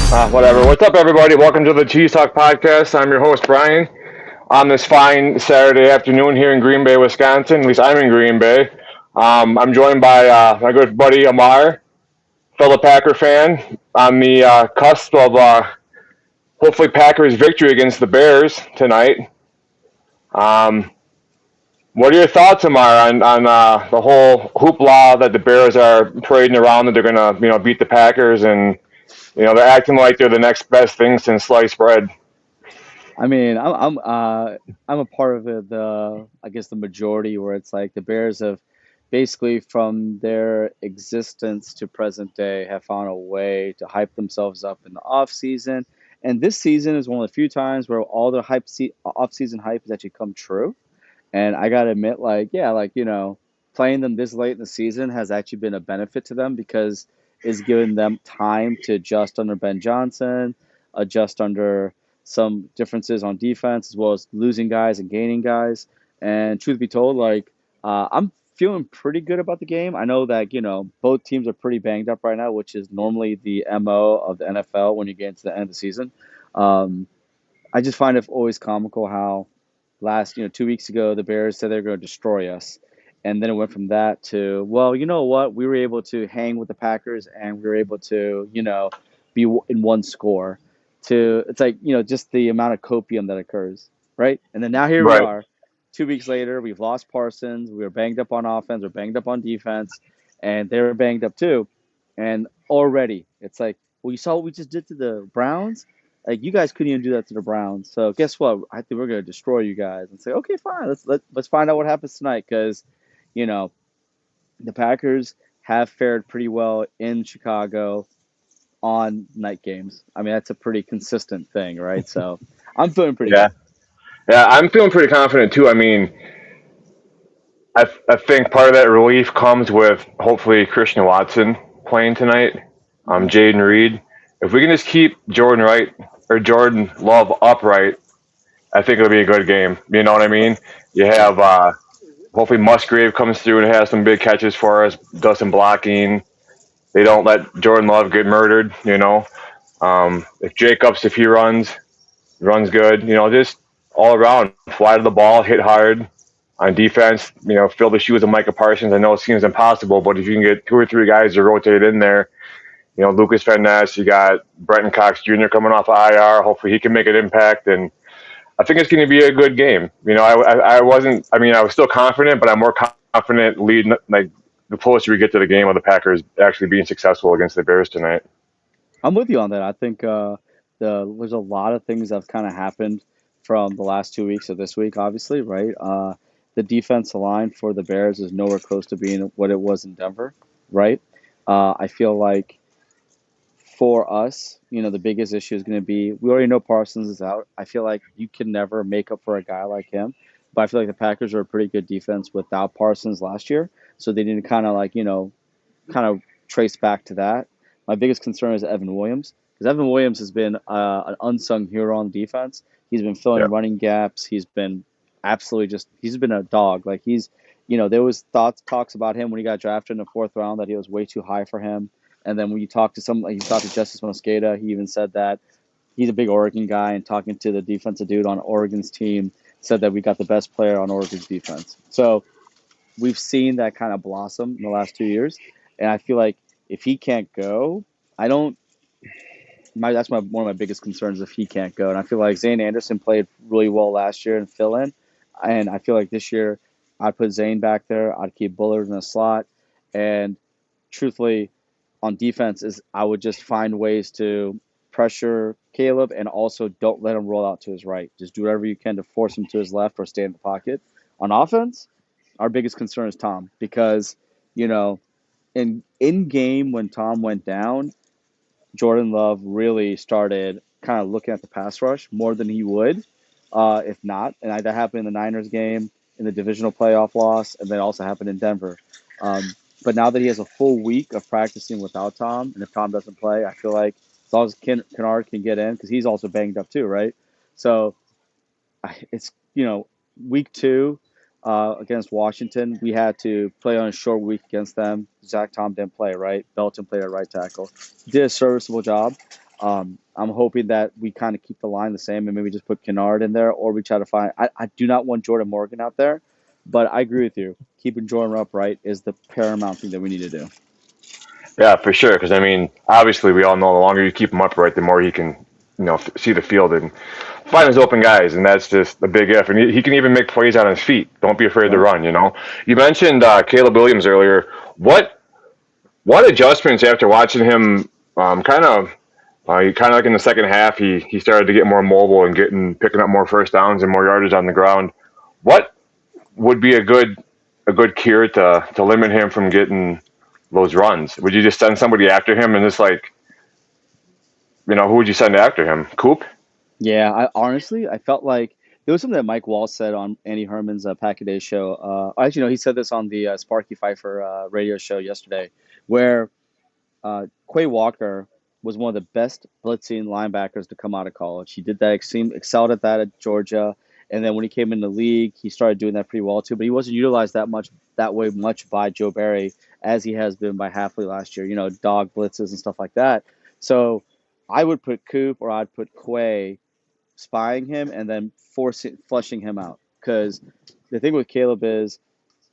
Whatever. What's up, everybody? Welcome to the Cheese Talk Podcast. I'm your host, Brian. On this fine Saturday afternoon here in Green Bay, Wisconsin. At least I'm in Green Bay. I'm joined by my good buddy Amar, fellow Packer fan, on the cusp of hopefully Packers' victory against the Bears tonight. Um, what are your thoughts, Amar, on the whole hoopla that the Bears are parading around that they're gonna, beat the Packers and they're acting like they're the next best thing since sliced bread. I mean, I'm a part of the I guess the majority where it's like the Bears have basically from their existence to present day have found a way to hype themselves up in the off season. And this season is one of the few times where all the off season hype has actually come true. And I gotta admit, like, yeah, like, playing them this late in the season has actually been a benefit to them because it's given them time to adjust under Ben Johnson, adjust under some differences on defense, as well as losing guys and gaining guys. And truth be told, like, I'm feeling pretty good about the game. I know that, both teams are pretty banged up right now, which is normally the MO of the NFL when you get into the end of the season. Um, I just find it always comical how 2 weeks ago, the Bears said they were going to destroy us. And then it went from that to, well, you know what? We were able to hang with the Packers and we were able to, be in one score. To it's like, just the amount of copium that occurs, right? And then now here we Right. are, 2 weeks later, we've lost Parsons. We were banged up on offense, we're banged up on defense, and they were banged up too. And already it's like, well, you saw what we just did to the Browns? Like you guys couldn't even do that to the Browns. So guess what? I think we're gonna destroy you guys and say, okay, fine. Let's find out what happens tonight because, you know, the Packers have fared pretty well in Chicago on night games. I mean, that's a pretty consistent thing, right? So I'm feeling pretty Yeah. good. Yeah, I'm feeling pretty confident too. I mean, I think part of that relief comes with hopefully Christian Watson playing tonight. Hmm. Jaden Reed. If we can just keep Jordan Love upright, I think it'll be a good game. You know what I mean? You Yeah. have hopefully Musgrave comes through and has some big catches for us, does some blocking. They don't let Jordan Love get murdered. If Jacobs, if he runs good. Just all around, fly to the ball, hit hard on defense. Fill the shoes of Micah Parsons. I know it seems impossible, but if you can get two or three guys to rotate in there, Lucas Van Ness, you got Brenton Cox Jr. coming off of IR. Hopefully he can make an impact, and I think it's going to be a good game. I wasn't. I mean, I was still confident, but I'm more confident leading like the closer we get to the game of the Packers actually being successful against the Bears tonight. I'm with you on that. I think there's a lot of things that have kind of happened from the last 2 weeks of this week, obviously, right? The defensive line for the Bears is nowhere close to being what it was in Denver, right? I feel like for us, the biggest issue is going to be we already know Parsons is out. I feel like you can never make up for a guy like him. But I feel like the Packers are a pretty good defense without Parsons last year. So they need to kind of like, kind of trace back to that. My biggest concern is Evan Williams because Evan Williams has been an unsung hero on defense. He's been Yeah. filling running gaps. He's been absolutely he's been a dog. Like there was talks about him when he got drafted in the fourth round that he was way too high for him. And then when you talk to like you talked to Justice Mosqueda, he even said that he's a big Oregon guy and talking to the defensive dude on Oregon's team said that we got the best player on Oregon's defense. So we've seen that kind of blossom in the last 2 years. And I feel like if he can't go, I don't. That's one of my biggest concerns if he can't go. And I feel like Zane Anderson played really well last year and fill in, and I feel like this year I'd put Zane back there. I'd keep Bullard in the slot, and truthfully, on defense is I would just find ways to pressure Caleb and also don't let him roll out to his right. Just do whatever you can to force him to his left or stay in the pocket. On offense, our biggest concern is Tom because you know in game when Tom went down, Jordan Love really started kind of looking at the pass rush more than he would if not. And that happened in the Niners game, in the divisional playoff loss, and then also happened in Denver. Um, but now that he has a full week of practicing without Tom, and if Tom doesn't play, I feel like as long as Kennard can get in, because he's also banged up too, right? So it's week two against Washington. We had to play on a short week against them. Zach Tom didn't play, right? Belton played at right tackle. He did a serviceable job. I'm hoping that we kind of keep the line the same and maybe just put Kennard in there, or we try to find. I do not want Jordan Morgan out there, but I agree with you. Keeping Jordan upright is the paramount thing that we need to do. Yeah, for sure. Because I mean, obviously, we all know the longer you keep him upright, the more he can, see the field and find his open guys, and that's just a big if. And he can even make plays on his feet. Don't be afraid to Right. run. You mentioned Caleb Williams earlier. What adjustments after watching him? Kind of. Kind of like in the second half, he started to get more mobile and picking up more first downs and more yardage on the ground. What would be a good cure to limit him from getting those runs? Would you just send somebody after him and just like, who would you send after him? Coop? Yeah, I honestly I felt like there was something that Mike Wall said on Andy Herman's Pack a Day show. Actually, no, he said this on the Sparky Pfeiffer radio show yesterday, where Quay Walker was one of the best blitzing linebackers to come out of college. He did that, excelled at that at Georgia, and then when he came in the league, he started doing that pretty well too. But he wasn't utilized that way much by Joe Barry as he has been by Halfley last year. Dog blitzes and stuff like that. So I would put Coop or I'd put Quay spying him and then flushing him out. Because the thing with Caleb is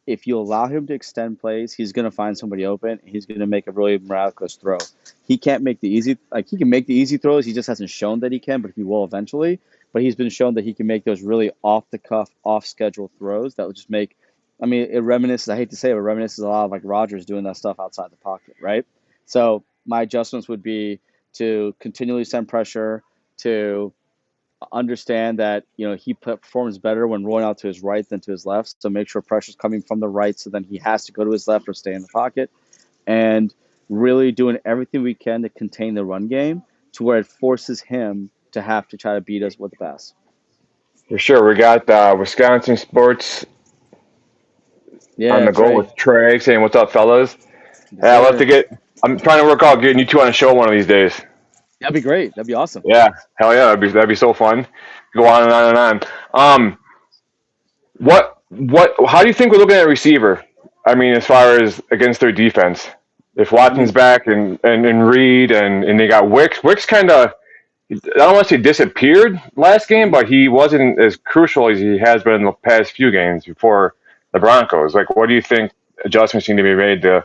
if you allow him to extend plays, he's going to find somebody open. He's going to make a really miraculous throw. He can't make the easy, like he can make the easy throws. He just hasn't shown that he can, but he will eventually. But he's been shown that he can make those really off the cuff, off schedule throws that will just make. I mean, it reminisces. I hate to say it, but reminisces a lot of like Rodgers doing that stuff outside the pocket, right? So my adjustments would be to continually send pressure, to understand that he performs better when rolling out to his right than to his left. So make sure pressure's coming from the right, so then he has to go to his left or stay in the pocket, and really doing everything we can to contain the run game to where it forces him to have to try to beat us with the pass. For sure. We got Wisconsin sports on Yeah, the go Trey. with Trey saying, "What's up, fellas?" Yes, Hey, I'd love to sir. get. I'm trying to work out getting you two on a show one of these days. That'd be great. That'd be awesome. Yeah, hell yeah, that'd be so fun. Go on and on and on. How do you think we're looking at receiver? I mean, as far as against their defense, if I Watson's mean, back and Reed and they got Wicks. Wicks kind of, I don't want to say disappeared last game, mhm. but he wasn't as crucial as he has been in the past few games before the Broncos. Like, what do you think adjustments need to be made to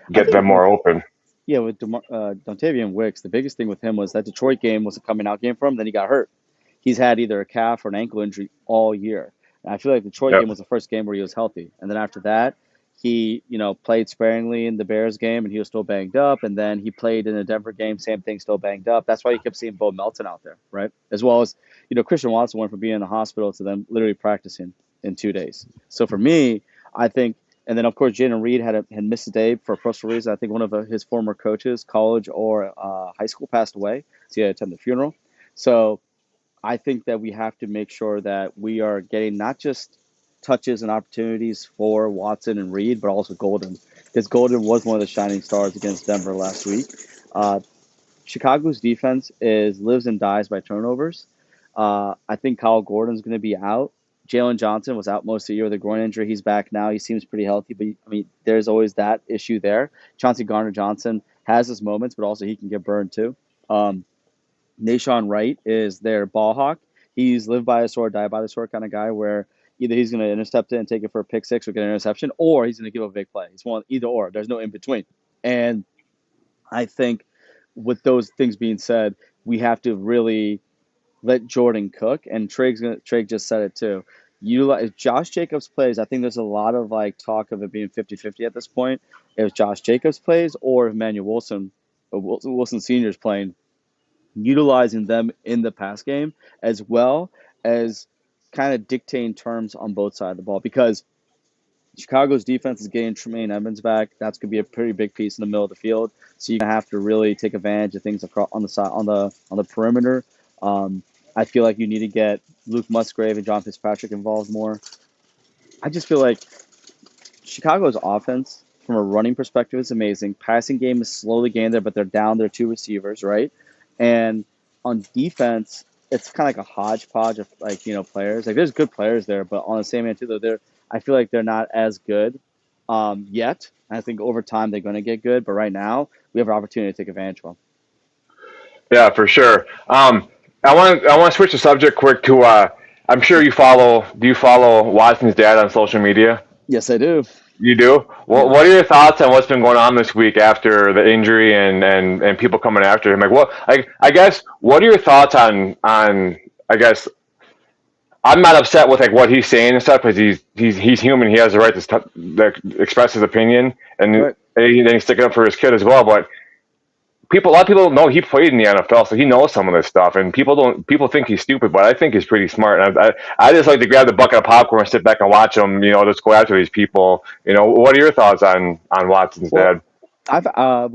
I get them think more open? yeah, with Dontavian Wicks, the biggest thing with him was that Detroit game was a coming out game for him. Then he got hurt. He's had either a calf or an ankle injury all year. And I feel like the Detroit Yep. game was the first game where he was healthy. And then after that, he, played sparingly in the Bears game and he was still banged up. And then he played in the Denver game, same thing, still banged up. That's why you kept seeing Bo Melton out there, right? As well as, Christian Watson went from being in the hospital to them literally practicing in 2 days. So for me, I think, and then of course Jalen Reed had missed a day for a personal reason. I think one of his former coaches, college or high school, passed away, so he had to attend the funeral. So I think that we have to make sure that we are getting not just touches and opportunities for Watson and Reed, but also Golden, because Golden was one of the shining stars against Denver last week. Uh, Chicago's defense lives and dies by turnovers. I think Kyle Gordon's going to be out. Jalen Johnson was out most of the year with a groin injury. He's back now. He seems pretty healthy, but I mean, there's always that issue there. Chauncey Garner Johnson has his moments, but also he can get burned too. Um, Nashawn Wright is their ball hawk. He's live by the sword, die by the sword kind of guy where either he's going to intercept it and take it for a pick six or get an interception, or he's going to give a big play. It's one either or. There's no in between. And I think with those things being said, we have to really let Jordan cook. And Trey just said it too. If Josh Jacobs plays, I think there's a lot of like talk of it being 50-50 at this point. If Josh Jacobs plays or if Manuel Wilson Sr. is playing, utilizing them in the pass game as well as kind of dictating terms on both sides of the ball because Chicago's defense is getting Tremaine Evans back. That's going to be a pretty big piece in the middle of the field. So you're going to have to really take advantage of things across on the side on the perimeter. I feel like you need to get Luke Musgrave and John Fitzpatrick involved more. I just feel like Chicago's offense, from a running perspective, is amazing. Passing game is slowly getting there, but they're down their two receivers, right? And on defense, it's kind of like a hodgepodge of like players. Like there's good players there, but on the same hand too, though, I feel like they're not as good yet. I think over time they're going to get good, but right now we have an opportunity to take advantage of them. Yeah, for sure. I want to switch the subject quick to I'm sure you follow. Do you follow Watson's dad on social media? Yes, I do. You do. What are Yes. your thoughts on what's been going on this week after the injury and people coming after him? Like, what? I guess. What are your thoughts on? I guess I'm not upset with like what he's saying and stuff because he's human. He has the right to like, express his opinion and Right. he's sticking up for his kid as well. But a lot of people know he played in the NFL, so he knows some of this stuff. And people think he's stupid, but I think he's pretty smart. And I just like to grab the bucket of popcorn and sit back and watch him. Just go after these people. What are your thoughts on Watson's Well, dad? I've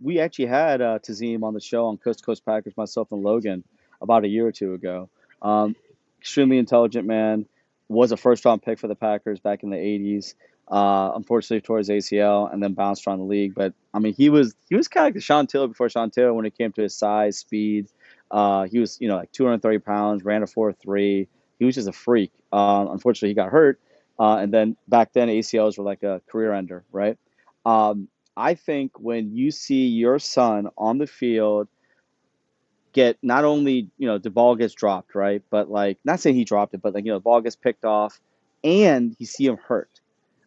we actually had Tazim on the show on Coast to Coast Packers, myself and Logan, about a year or two ago. Um, Extremely intelligent man, was a first round pick for the Packers back in the '80s. Unfortunately, tore his ACL and then bounced around the league. But I mean, he was kind of like the Sean Taylor before Sean Taylor when it came to his size, speed. He was like 230 pounds, ran a 4.3. He was just a freak. Unfortunately, he got hurt, and then back then ACLs were like a career ender, right? Um, I think when you see your son on the field get not only, the ball gets dropped, right? But like, not saying he dropped it, but like, the ball gets picked off and you see him hurt.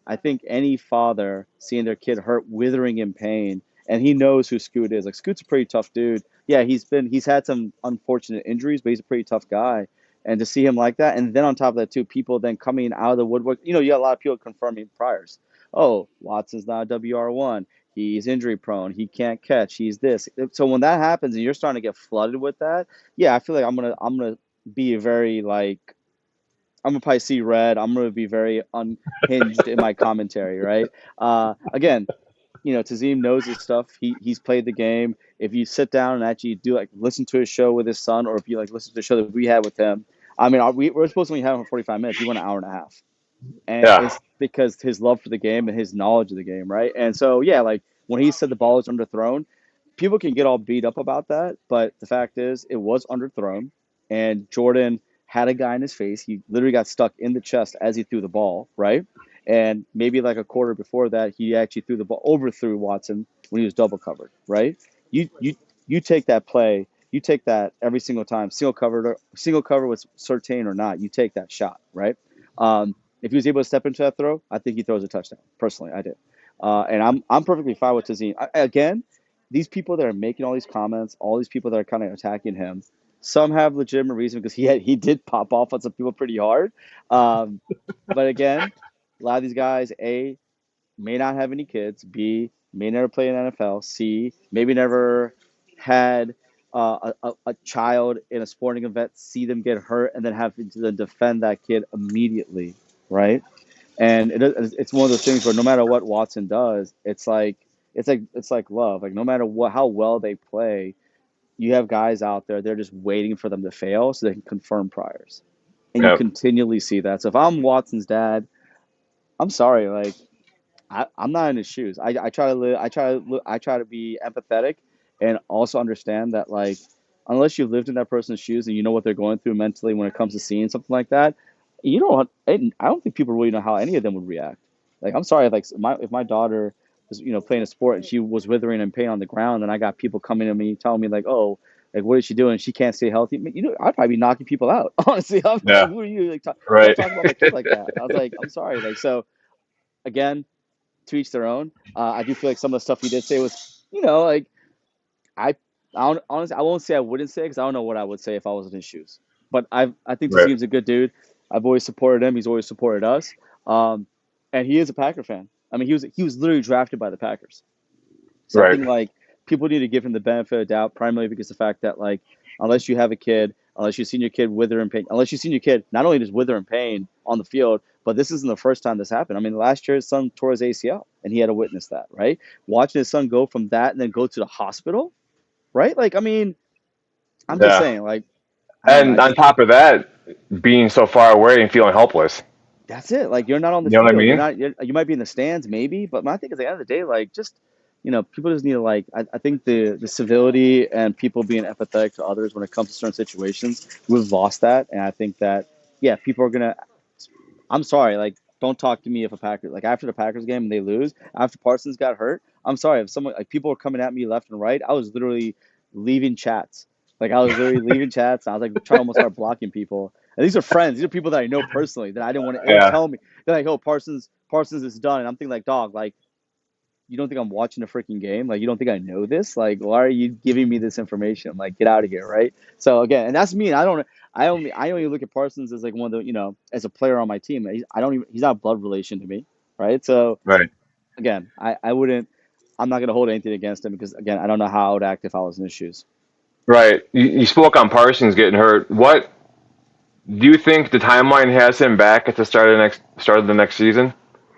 I think any father seeing their kid hurt, withering in pain, and he knows who Scoot is. Like, Scoot's a pretty tough dude. Yeah, he's had some unfortunate injuries, but he's a pretty tough guy. And to see him like that, and then on top of that too, people then coming out of the woodwork. You got a lot of people confirming priors. Oh, Watson's not a WR1. He's injury prone. He can't catch. He's this. So when that happens and you're starting to get flooded with that, yeah, I feel like I'm gonna be very like I'm gonna probably see red. I'm gonna be very unhinged in my commentary, right? Again, Tazim knows his stuff. He's played the game. If you sit down and actually do like listen to his show with his son, or if you like listen to the show that we had with him, I mean, we're supposed to only have him for 45 minutes. He went an hour and a half, and Yeah, it's because his love for the game and his knowledge of the game, right? And so yeah, like when he said the ball is underthrown, people can get all beat up about that, but the fact is it was underthrown, and Jordan had a guy in his face. He literally got stuck in the chest as he threw the ball, right? And maybe like a quarter before that, he actually threw the ball overthrew Watson when he was double covered, right? You take that play, you take that every single time, single cover with certain or not, you take that shot, right? If he was able to step into that throw, I think he throws a touchdown. Personally, I did, and I'm perfectly fine with Tazine. Again, these people that are making all these comments, all these people that are kind of attacking him, some have legitimate reason because he did pop off on some people pretty hard. Um, but again, a lot of these guys, A, may not have any kids, B, may never play in NFL, C, maybe never had a child in a sporting event, see them get hurt, and then have to then defend that kid immediately, right? And it's one of those things where no matter what Watson does, it's like love. Like no matter how well they play, you have guys out there they're just waiting for them to fail so they can confirm priors, and you yeah, continually see that. So if I'm Watson's dad, I'm sorry, like I'm not in his shoes. I try to live. I try to be empathetic, and also understand that like unless you've lived in that person's shoes and you know what they're going through mentally when it comes to seeing something like that, you don't. I don't think people really know how any of them would react. Like I'm sorry, like if my daughter was playing a sport and she was withering in pain on the ground, and I got people coming to me telling me like, oh. Like what is she doing? She can't stay healthy. I'd probably be knocking people out. Honestly, I'm like, yeah, who are you? Like, don't right. talk about my kid like that. I was like, I'm sorry. Like, so again, to each their own. I do feel like some of the stuff he did say was, like I, honestly, I won't say I wouldn't say because I don't know what I would say if I was in his shoes. But I think Right, Tazim's a good dude. I've always supported him. He's always supported us. Um, and he is a Packer fan. I mean, he was literally drafted by the Packers. So I right, think like people need to give him the benefit of the doubt, primarily because the fact that like unless you have a kid, unless you've seen your kid wither in pain, unless you've seen your kid not only just wither in pain on the field, but this isn't the first time this happened. I mean, last year his son tore his ACL, and he had to witness that, right? Watching his son go from that and then go to the hospital, right? Like, I mean, I'm just yeah. saying, like, I don't know. And on top of that, being so far away and feeling helpless. That's it. Like you're not on the You know what I field. mean? You might be in the stands, maybe, but I think at the end of the day, like just people just need to like. I think the civility and people being empathetic to others when it comes to certain situations, we've lost that, and I think that yeah, people are gonna. I'm sorry, like don't talk to me if a Packer like after the Packers game and they lose, after Parsons got hurt. I'm sorry if someone like people are coming at me left and right. I was literally leaving chats Like I was literally leaving chats. And I was like trying to almost start blocking people. And these are friends. These are people that I know personally that I didn't want to. And they're Yeah. telling me they're like, "Oh, Parsons is done." And I'm thinking like, "Dog, like you don't think I'm watching a freaking game? Like you don't think I know this? Like why are you giving me this information? Like get out of here, right?" So again, and that's me. I only look at Parsons as like one of the as a player on my team. I don't even he's not a blood relation to me, right? So Right. again, I wouldn't. I'm not going to hold anything against him because again, I don't know how I would act if I was in his shoes. Right. You spoke on Parsons getting hurt. What do you think the timeline has him back at the start of the next season?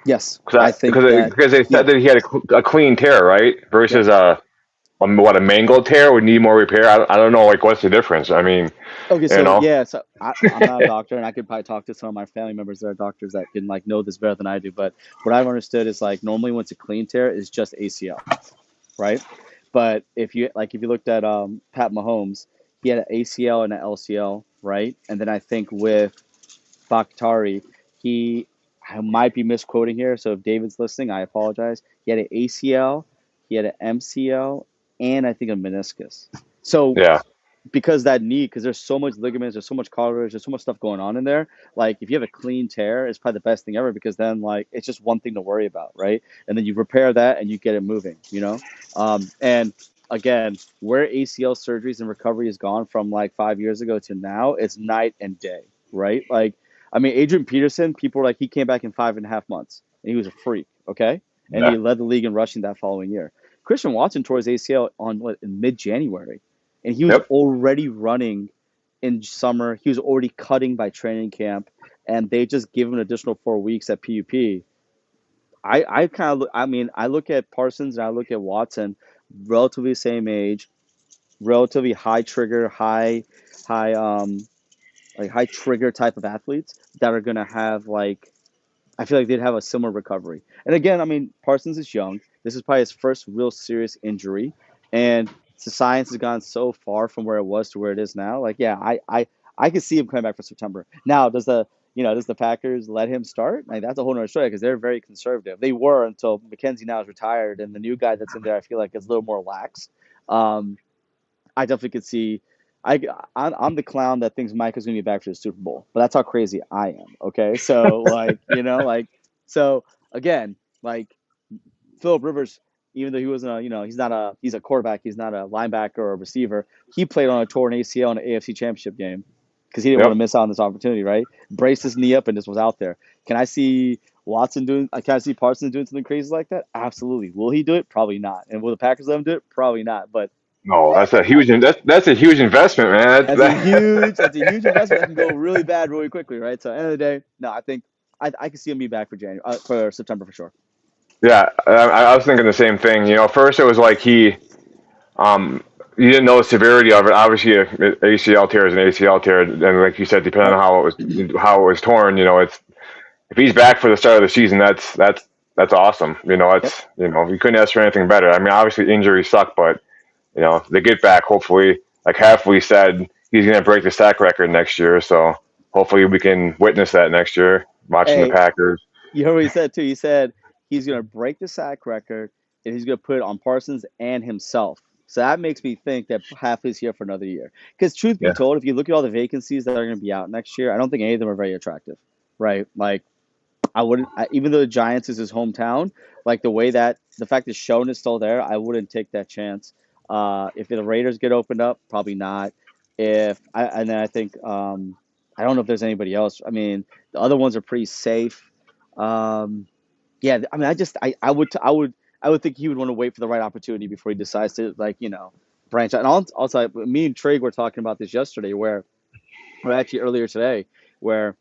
Yes, I Because think that. because they said Yep. that he had a clean tear, right? Yep. Versus a mangled tear would need more repair. I don't know, like what's the difference? I mean, Okay, you so know, yeah, so I'm not a doctor, and I could probably talk to some of my family members that are doctors that can like know this better than I do. But what I've understood is like normally when it's a clean tear, it's just ACL, right? But if you looked at Pat Mahomes, he had an ACL and an LCL, right? And then I think with Bakhtari, he I might be misquoting here. So if David's listening, I apologize. He had an ACL, he had an MCL, and I think a meniscus. So yeah, because that knee, because there's so much ligaments, there's so much cartilage, there's so much stuff going on in there. Like if you have a clean tear, it's probably the best thing ever because then like it's just one thing to worry about, right? And then you repair that and you get it moving. And again, where ACL surgeries and recovery has gone from like 5 years ago to now, it's night and day, right? Like, I mean, Adrian Peterson, people were like, he came back in 5.5 months and he was a freak, okay? And he yeah, led the league in rushing that following year. Christian Watson tore his ACL on what in mid-January and he was yep, already running in summer. He was already cutting by training camp, and they just give him an additional 4 weeks at PUP. I kind of, I mean, I look at Parsons and I look at Watson, relatively same age, relatively high trigger, high, like high trigger type of athletes that are gonna have like I feel like they'd have a similar recovery. And again, I mean, Parsons is young. This is probably his first real serious injury, and the science has gone so far from where it was to where it is now. Like, yeah, I could see him coming back for September. Now, does the Packers let him start? Like, that's a whole nother story because they're very conservative. They were until McKenzie now is retired, and the new guy that's in there, I feel like is a little more lax. Um, I definitely could see. I'm the clown that thinks Mike is going to be back for the Super Bowl, but that's how crazy I am. Okay, so like so again, like Philip Rivers, even though he wasn't he's a quarterback, he's not a linebacker or a receiver. He played on a torn ACL in an AFC Championship game because he didn't want to yep. miss out on this opportunity, right? Braced his knee up and just was out there. Can I see Watson doing? Can I see Parsons doing something crazy like that? Absolutely. Will he do it? Probably not. And will the Packers let him do it? Probably not. But No, that's a huge investment, man. that's a huge investment that can go really bad really quickly, right? So at the end of the day, no, I think I can see him be back for January for September for sure. Yeah, I was thinking the same thing. First it was like um, you didn't know the severity of it. Obviously, a ACL tear is an ACL tear, and like you said, depending on Right. how it was torn, it's if he's back for the start of the season, that's awesome. Yep. We couldn't ask for anything better. I mean, obviously injuries suck, but they get back. Hopefully, like Halfley said, he's going to break the sack record next year. So hopefully, we can witness that next year. Watching the Hey, Packers. you heard what he said too. He said he's gonna break the sack record and he's gonna put it on Parsons and himself. So that makes me think that Halfley's here for another year. Because truth be Yeah, told, if you look at all the vacancies that are going to be out next year, I don't think any of them are very attractive, right? Like I wouldn't, even though the Giants is his hometown, like the fact that Schoen is still there, I wouldn't take that chance. If the Raiders get opened up, probably not. And then I think I don't know if there's anybody else. I mean, the other ones are pretty safe. Um, yeah, I mean, I would think he would want to wait for the right opportunity before he decides to branch out. And also, me and Trig were talking about this yesterday, or actually earlier today, where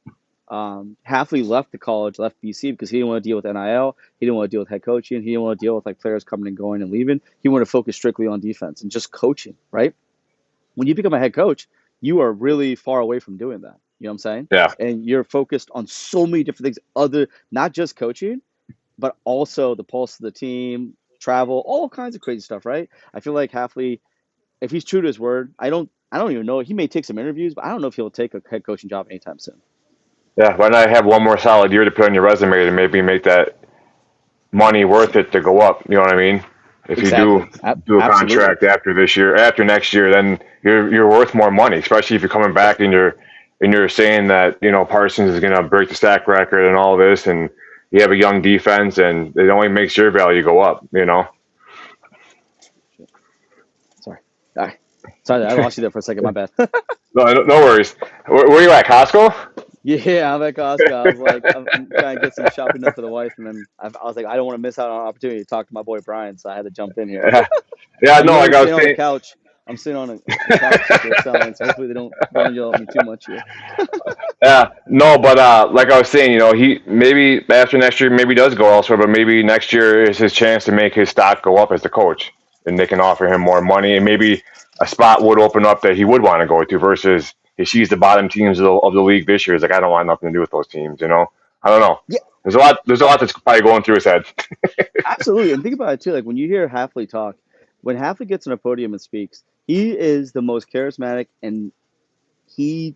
Halfley left the college, left BC because he didn't want to deal with NIL. He didn't want to deal with head coaching. He didn't want to deal with like players coming and going and leaving. He wanted to focus strictly on defense and just coaching, right? When you become a head coach, you are really far away from doing that. You know what I'm saying? yeah. And you're focused on so many different things, other not just coaching, but also the pulse of the team, travel, all kinds of crazy stuff, right? I feel like Halfley, if he's true to his word, I don't even know. He may take some interviews, but I don't know if he'll take a head coaching job anytime soon. Yeah, why not have one more solid year to put on your resume to maybe make that money worth it to go up? You know what I mean? If you Exactly. do a Absolutely. contract after this year, after next year, then you're worth more money, especially if you're coming back and you're saying that Parsons is going to break the sack record and all this, and you have a young defense, and it only makes your value go up. Sorry. Ah, sorry, I lost you there for a second. My bad. No worries. Where you at, Costco? Yeah, I'm at Costco. I was like, I'm trying to get some shopping done for the wife, and then I was like, I don't want to miss out on an opportunity to talk to my boy Brian, so I had to jump in here. Yeah, yeah. You No, like notice I was sitting on the saying. couch. I'm sitting on a couch that they're selling, so hopefully they don't yell at me too much here. Yeah, no, but like I was saying, he maybe after next year maybe does go elsewhere, but maybe next year is his chance to make his stock go up as the coach, and they can offer him more money, and maybe a spot would open up that he would want to go to versus he sees the bottom teams of the league this year. He's like, I don't want nothing to do with those teams. I don't know. Yeah, There's a lot. There's a lot that's probably going through his head. absolutely. And think about it too. Like when you hear Halfley talk, when Halfley gets on a podium and speaks, he is the most charismatic, and he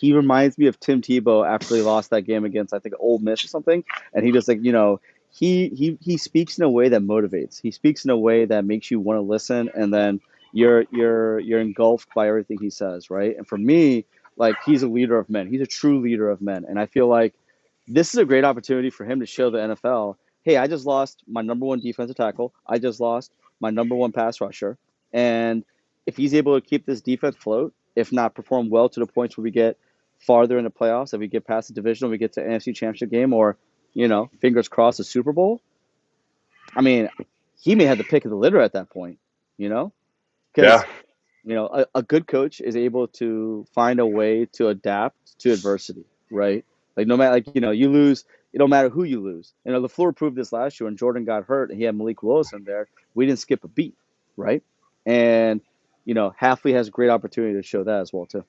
reminds me of Tim Tebow after he lost that game against I think Ole Miss or something, and he just like he speaks in a way that motivates. He speaks in a way that makes you want to listen, and then you're engulfed by everything he says, right? And for me, like he's a leader of men. He's a true leader of men, and I feel like this is a great opportunity for him to show the NFL, hey, I just lost my number one defensive tackle. I just lost my number one pass rusher, and if he's able to keep this defense afloat, if not perform well to the points where we get farther in the playoffs, if we get past the division, we get to NFC Championship game, or fingers crossed, a Super Bowl. I mean, he may have the pick of the litter at that point, you know, Yeah, because a good coach is able to find a way to adapt to adversity, right? Like no matter you lose, it don't matter who you lose. LaFleur proved this last year when Jordan got hurt and he had Malik Willis in there. We didn't skip a beat, right? And Halfley has a great opportunity to show that as well too.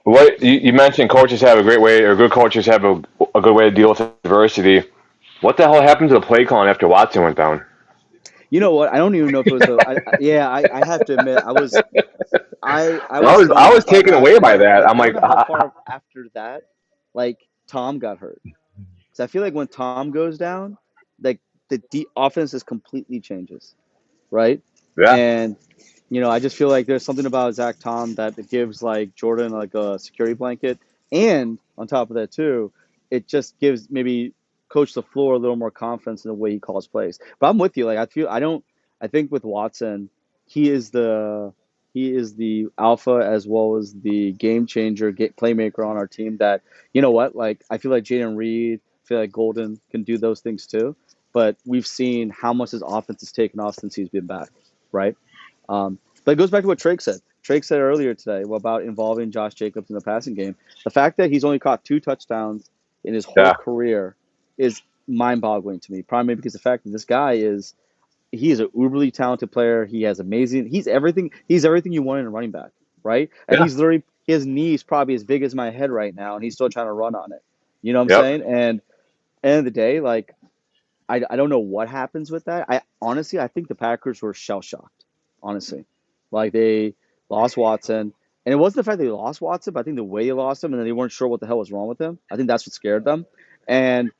what you mentioned, coaches have a great way, or good coaches have a good way to deal with adversity. What the hell happened to the play calling after Watson went down? You know what? I don't even know if it was yeah. I have to admit I I was was stunned I when I was saw taken that. away And by then that. I'm I don't like, know how far after that, like Tom got hurt. Because I feel like when Tom goes down, like the offense just completely changes, right? yeah, And I just feel like there's something about Zach Tom that it gives like Jordan like a security blanket, and on top of that too, it just gives maybe Coach LaFleur a little more confidence in the way he calls plays. But I'm with you. Like I think with Watson, he is the he is the alpha as well as the game changer, playmaker on our team. That what, like I feel like Jaden Reed, I feel like Golden can do those things too. But we've seen how much his offense has taken off since he's been back, right? But it goes back to what Trake said. Trake said earlier today about involving Josh Jacobs in the passing game. The fact that he's only caught 2 touchdowns in his whole yeah, career is mind-boggling to me. Primarily because the fact that this guy he is an uberly talented player. He has amazing. He's everything. He's everything you want in a running back, right? And yeah, he's literally his knee's probably as big as my head right now, and he's still trying to run on it. You know what I'm yep. saying? And end of the day, like I don't know what happens with that. I honestly I think the Packers were shell shocked. Honestly, like they lost Watson, and it wasn't the fact they lost Watson, but I think the way they lost him, and then they weren't sure what the hell was wrong with him. I think that's what scared them, and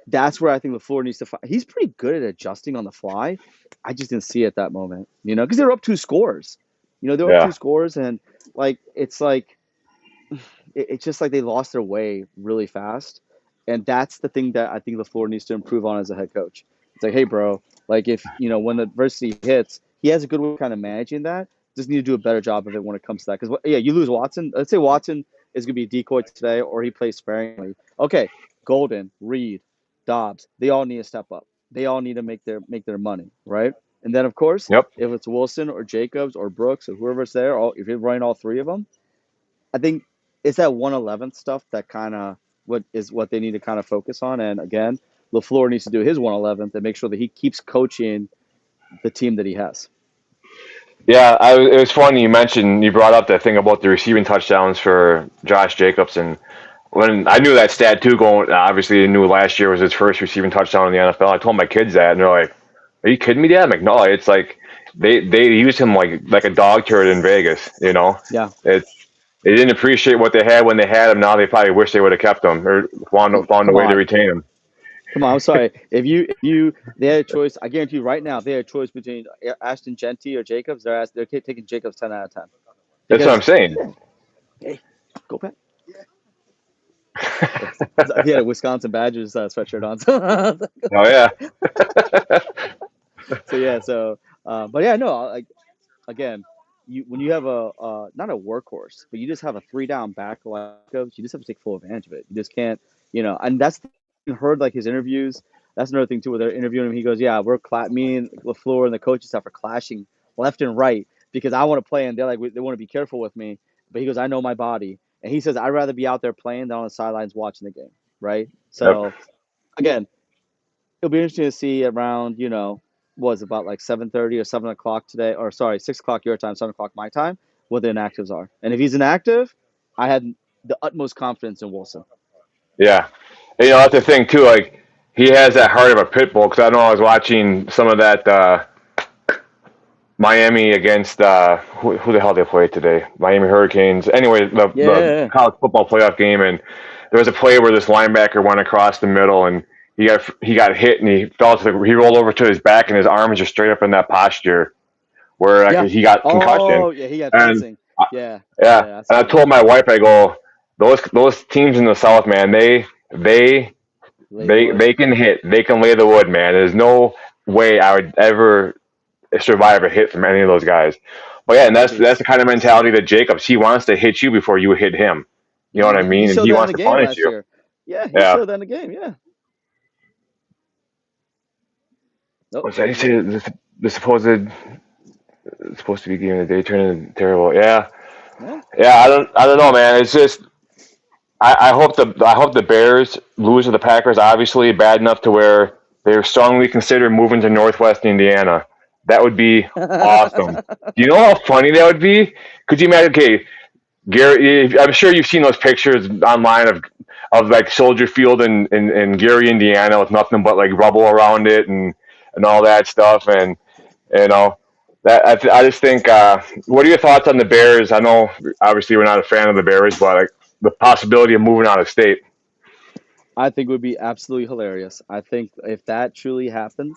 that's where I think LaFleur needs to find. He's pretty good at adjusting on the fly. I just didn't see it at that moment, because they were up 2 scores. They were up two Yeah. scores, and like it's just like they lost their way really fast. And that's the thing that I think LaFleur needs to improve on as a head coach. It's like, hey, bro, like if, when adversity hits, he has a good way of kind of managing that. Just need to do a better job of it when it comes to that. Because, yeah, you lose Watson. Let's say Watson is going to be a decoy today or he plays sparingly. Okay, Golden, Reed, Dobbs, they all need to step up. They all need to make their money, right? And then, of course, Yep. if it's Wilson or Jacobs or Brooks or whoever's there, if you're running all three of them, I think it's that 111 stuff that kind of what they need to kind of focus on. And again, LaFleur needs to do his 111 to make sure that he keeps coaching the team that he has. Yeah, it was funny you brought up that thing about the receiving touchdowns for Josh Jacobs, and when I knew that stat too, going obviously I knew last year was his first receiving touchdown in the NFL. I told my kids that, and they're like, "Are you kidding me, Dad?" I'm like, "No, it's like they used him like a dog turd in Vegas. Yeah. It's they didn't appreciate what they had when they had him. Now they probably wish they would have kept him or found a Come way to on. retain him." Come on, I'm sorry. If you they had a choice, I guarantee you right now, if they had a choice between Ashton Genty or Jacobs, they're taking Jacobs 10 out of 10 That's what I'm because saying. hey, go back. He had a Wisconsin Badgers sweatshirt on. Oh yeah, So yeah, but yeah, no, like again, you when you have a not a workhorse, but you just have a three down back like Jacobs, you just have to take full advantage of it. You just can't, and that's heard like his interviews. That's another thing too, where they're interviewing him. He goes, "Yeah, me and LaFleur and the coaching staff are clashing left and right because I want to play, and they're like they want to be careful with me." But he goes, "I know my body," and he says, "I'd rather be out there playing than on the sidelines watching the game." Right. yep, So again, it'll be interesting to see around, was about like 7:30 or 7 o'clock today, or sorry, 6 o'clock your time, 7 o'clock my time, what the inactives are. And if he's inactive, I had the utmost confidence in Wilson. yeah. And, that's the thing too. Like he has that heart of a pit bull. Because I know I was watching some of that Miami against who the hell they played today? Miami Hurricanes. Anyway, the Yeah. college football playoff game, and there was a play where this linebacker went across the middle, and he got hit, and he rolled over to his back, and his arms are straight up in that posture where like Yeah. he got concussion. Oh, yeah, he got And fencing. Yeah. yeah, Yeah, I and I saw that. told my wife, I go, those teams in the South, man, they Lay the they wood. they can hit, they can lay the wood, man. There's no way I would ever survive a hit from any of those guys. But yeah, and It that's is. the kind of mentality that Jacobs, he wants to hit you before you hit him. You know what I He mean? And showed he that in wants the to game punish last you. year. Yeah, he Yeah. showed that in the game. Yeah. Nope. What's that? You say the supposed to be game of the day turning terrible. Yeah. Yeah. Yeah, I don't know, man. It's just I hope the Bears lose to the Packers. Obviously, bad enough to where they're strongly consider moving to Northwest Indiana. That would be awesome. Do you know how funny that would be? Could you imagine? Okay, Gary, I'm sure you've seen those pictures online of like Soldier Field in Gary, Indiana, with nothing but like rubble around it and all that stuff. And you know that I just think. What are your thoughts on the Bears? I know obviously we're not a fan of the Bears, but like the possibility of moving out of state. I think would be absolutely hilarious. I think if that truly happens,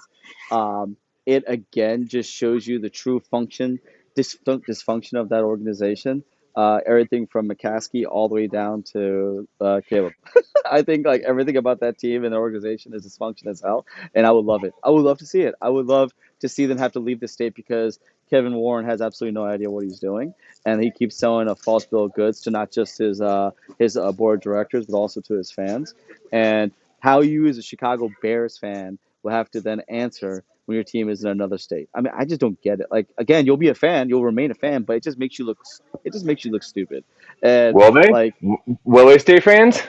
um, it again just shows you the true dysfunction of that organization. Everything from McCaskey all the way down to Caleb. I think like everything about that team and the organization is dysfunction as hell, and I would love it. I would love to see it. I would love to see them have to leave the state because Kevin Warren has absolutely no idea what he's doing, and he keeps selling a false bill of goods to not just his board of directors but also to his fans. And how you as a Chicago Bears fan will have to then answer when your team is in another state. I mean, I just don't get it. Like again, you'll be a fan, you'll remain a fan, but it just makes you look stupid. And Will they? like Will they stay fans?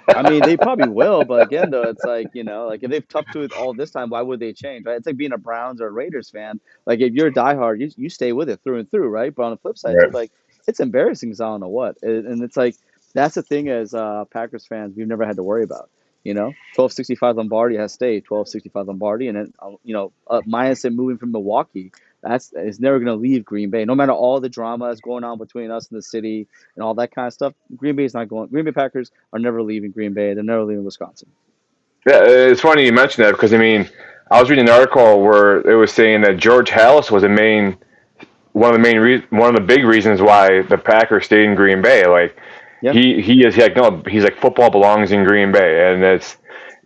I mean, they probably will, but again, though, it's like, like if they've tough to it all this time, why would they change, right? It's like being a Browns or a Raiders fan. Like if you're a diehard, you stay with it through and through, right? But on the flip side, too, Right. like it's embarrassing as I don't know what, and it's like that's the thing as Packers fans, we've never had to worry about. 1265 Lombardi has stayed 1265 Lombardi, and then minus it moving from Milwaukee, that's it's never going to leave Green Bay, no matter all the drama that's going on between us and the city and all that kind of stuff. Green Bay's not going. Green Bay Packers are never leaving Green Bay. They're never leaving Wisconsin. Yeah, it's funny you mentioned that because I mean, I was reading an article where it was saying that George Hallis was one of the big reasons why the Packers stayed in Green Bay. Like Yeah. he is like no, he's like football belongs in Green Bay, and it's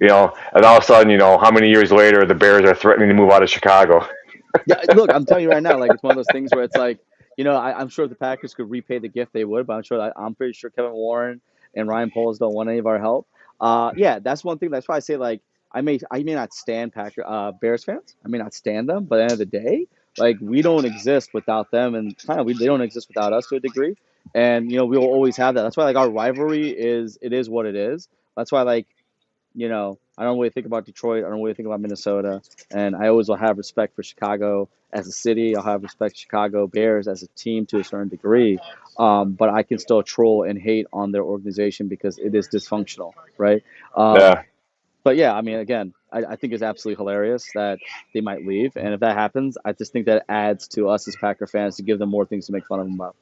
and all of a sudden how many years later the Bears are threatening to move out of Chicago. Yeah. Look, I'm telling you right now, like it's one of those things where it's like, I'm sure if the Packers could repay the gift, they would, but I'm pretty sure Kevin Warren and Ryan Poles don't want any of our help. Yeah, that's one thing. That's why I say like I may not stand Bears fans. I may not stand them, but at the end of the day, like we don't exist without them, and kind of they don't exist without us to a degree. And we will always have that. That's why like our rivalry is what it is. That's why like I don't really think about Detroit. I don't really think about Minnesota. And I always will have respect for Chicago as a city. I'll have respect for Chicago Bears as a team to a certain degree. But I can still troll and hate on their organization because it is dysfunctional, right? Um, Yeah, but yeah, I mean, again, I think it's absolutely hilarious that they might leave. And if that happens, I just think that adds to us as Packer fans to give them more things to make fun of them about.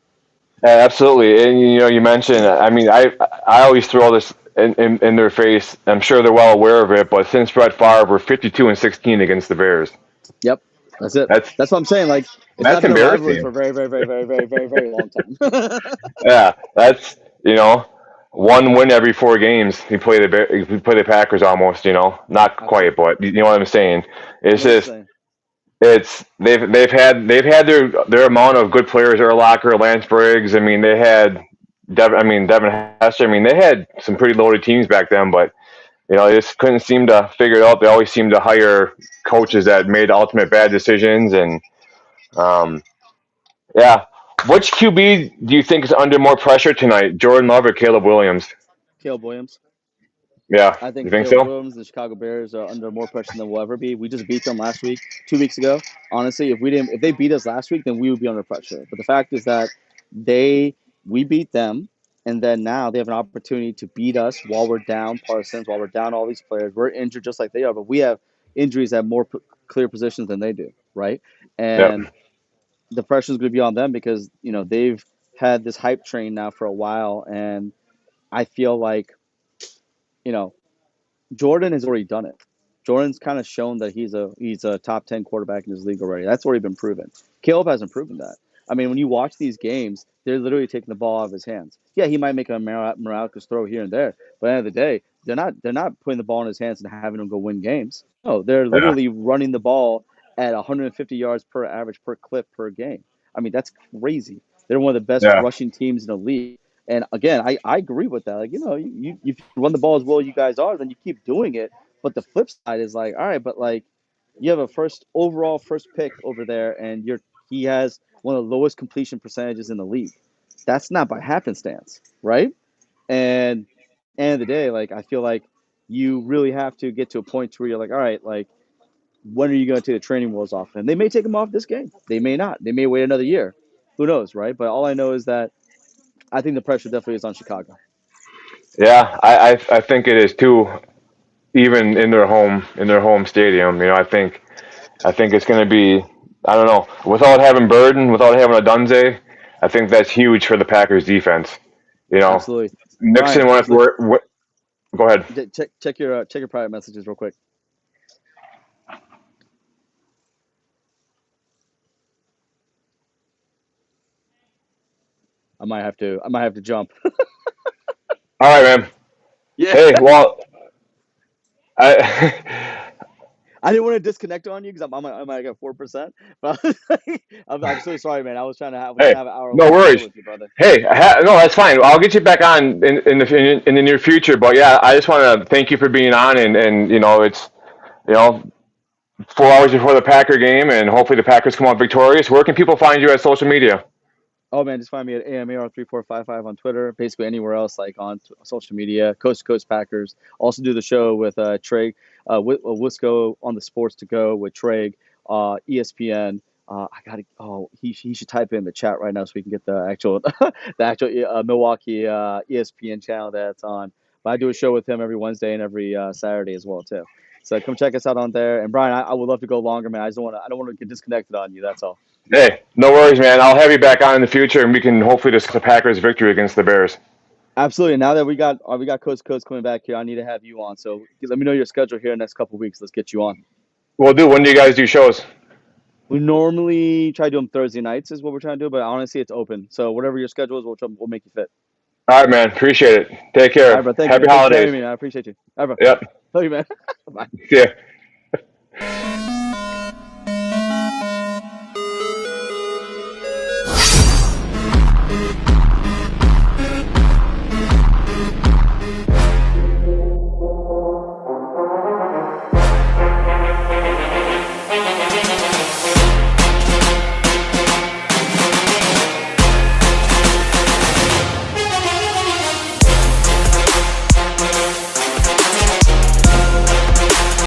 yeah, absolutely. And you mentioned, I mean, I always throw this. in their face. I'm sure they're well aware of it. But since Brett Favre, we're 52-16 against the Bears. Yep, that's it. That's That's what I'm saying. Like, it's not that's been a rivalry for embarrassing. a very, very, very, very, very, very, very long time. Yeah, that's one win every 4 games. We play the Packers almost. Not quite, Absolutely. but you know what I'm saying. I It's know what you're just saying. they've had their amount of good players in our locker. Lance Briggs. I mean, they had Devin Hester. I mean, they had some pretty loaded teams back then, but they just couldn't seem to figure it out. They always seemed to hire coaches that made ultimate bad decisions, and um, yeah. Which QB do you think is under more pressure tonight, Jordan Love or Caleb Williams? Caleb Williams. Yeah, I you think think Caleb so? Williams, the Chicago Bears, are under more pressure than we'll ever be. We just beat them last week, 2 weeks ago. Honestly, if they beat us last week, then we would be under pressure. But the fact is that we beat them, and then now they have an opportunity to beat us while we're down Parsons, while we're down all these players. We're injured just like they are, but we have injuries at more clear positions than they do, right? Yep. And the pressure is going to be on them because they've had this hype train now for a while, and I feel like you know Jordan has already done it. Jordan's kind of shown that he's a top 10 quarterback in his league already. That's already been proven. Caleb hasn't proven that. I mean, when you watch these games, they're literally taking the ball out of his hands. Yeah, he might make a miraculous throw here and there, but at the end of the day, they're not putting the ball in his hands and having him go win games. No, they're Yeah. literally running the ball at 150 yards per average per clip per game. I mean, that's crazy. They're one of the best Yeah. rushing teams in the league. And again, I agree with that. Like, if you run the ball as well as you guys are, then you keep doing it. But the flip side is like, all right, but like you have a first pick over there, and he has one of the lowest completion percentages in the league. That's not by happenstance, right? And end of the day, like I feel like you really have to get to a point where you're like, all right, like when are you going to take the training wheels off? And they may take them off this game. They may not. They may wait another year. Who knows, right? But all I know is that I think the pressure definitely is on Chicago. Yeah. I think it is too. Even in their home stadium, I think it's going to be. I don't know. Without having Burden, without having a Dunze, I think that's huge for the Packers defense. You know, Absolutely, Nixon. Brian. When go ahead. Check your private messages real quick. I might have to jump. All right, man. Yeah. Hey, well, I I didn't want to disconnect on you because I'm like at 4%. But I'm so sorry, man. I was trying to hey, have an hour no long show worries. with you, brother. Hey, no, that's fine. I'll get you back on in the near future. But yeah, I just want to thank you for being on, and it's you know 4 hours before the Packer game, and hopefully the Packers come out victorious. Where can people find you at social media? Oh man, just find me at AMAR3455 on Twitter. Basically anywhere else, like on social media. Coast to Coast Packers. Also do the show with Trey Wisco on the Sports to Go with Trey, ESPN. I gotta. Oh, he should type in the chat right now so we can get the actual Milwaukee ESPN channel that's on. But I do a show with him every Wednesday and every Saturday as well too. So come check us out on there. And Brian, I would love to go longer, man. I don't want to get disconnected on you. That's all. Hey, no worries, man. I'll have you back on in the future, and we can hopefully discuss the Packers' victory against the Bears. Absolutely. Now that we got Coach Coach coming back here, I need to have you on. So let me know your schedule here in the next couple of weeks. Let's get you on. We'll do. When do you guys do shows? We normally try to do them Thursday nights, is what we're trying to do. But honestly, it's open. So whatever your schedule is, we'll make you fit. All right, man. Appreciate it. Take All right, care. bro. Thank you, Happy man. Thanks for holidays. having me. I appreciate you. All right, bro. Yep. Love you, man. Bye. See ya.